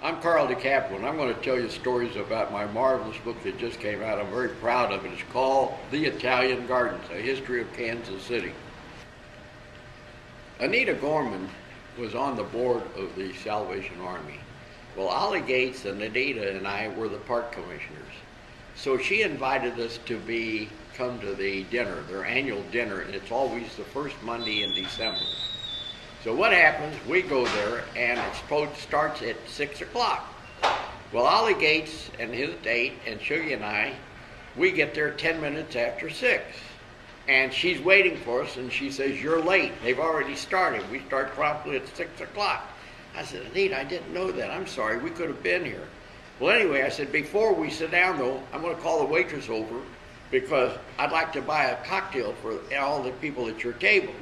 I'm Carl Dicapo, and I'm going to tell you stories about my marvelous book that just came out. I'm very proud of it. It's called The Italian Gardens, A History of Kansas City. Anita Gorman was on the board of the Salvation Army. Well, Ollie Gates and Anita and I were the park commissioners. So she invited us to come to the dinner, their annual dinner, and it's always the first Monday in December. So what happens, we go there, and it starts at 6 o'clock. Well, Ollie Gates and his date, and Shuggy and I, we get there 10 minutes after 6. And she's waiting for us, and she says, "You're late. They've already started. We start promptly at 6 o'clock. I said, "Anita, I didn't know that. I'm sorry. We could have been here." Well, anyway, I said, "Before we sit down, though, I'm going to call the waitress over because I'd like to buy a cocktail for all the people at your table."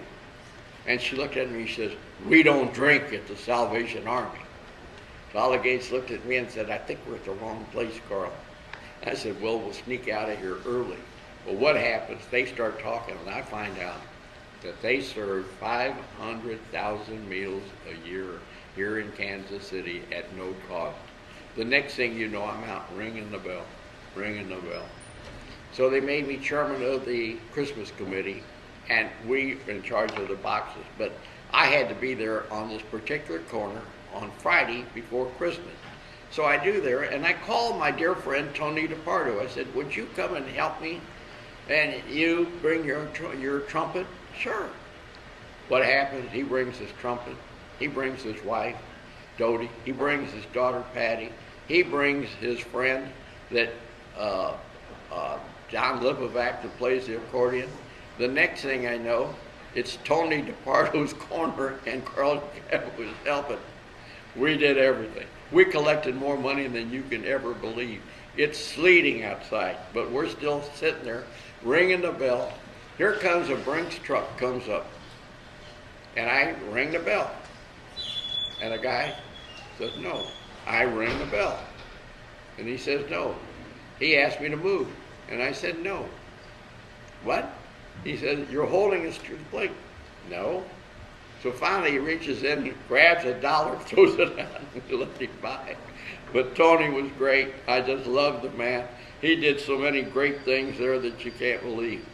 And she looked at me and she says, "We don't drink at the Salvation Army." So Ollie Gates looked at me and said, "I think we're at the wrong place, Carl." I said, "Well, we'll sneak out of here early." Well, what happens? They start talking, and I find out that they serve 500,000 meals a year here in Kansas City at no cost. The next thing you know, I'm out ringing the bell, ringing the bell. So they made me chairman of the Christmas committee, and we were in charge of the boxes. But I had to be there on this particular corner on Friday before Christmas. So I do there, and I called my dear friend Tony DePardo. I said, "Would you come and help me? And you bring your trumpet?" "Sure." What happens? He brings his trumpet. He brings his wife, Dodie. He brings his daughter, Patty. He brings his friend that John Lipovac that plays the accordion. The next thing I know, it's Tony DePardo's corner, and Carl was helping. We did everything. We collected more money than you can ever believe. It's sleeting outside, but we're still sitting there ringing the bell. Here comes a Brinks truck, comes up, and I ring the bell. And the guy says, "No." I ring the bell, and he says, "No." He asked me to move, and I said, "No." "What?" He says, "You're holding us to the plate." "No." So finally he reaches in, grabs $1, throws it out, and let him buy. But Tony was great. I just loved the man. He did so many great things there that you can't believe.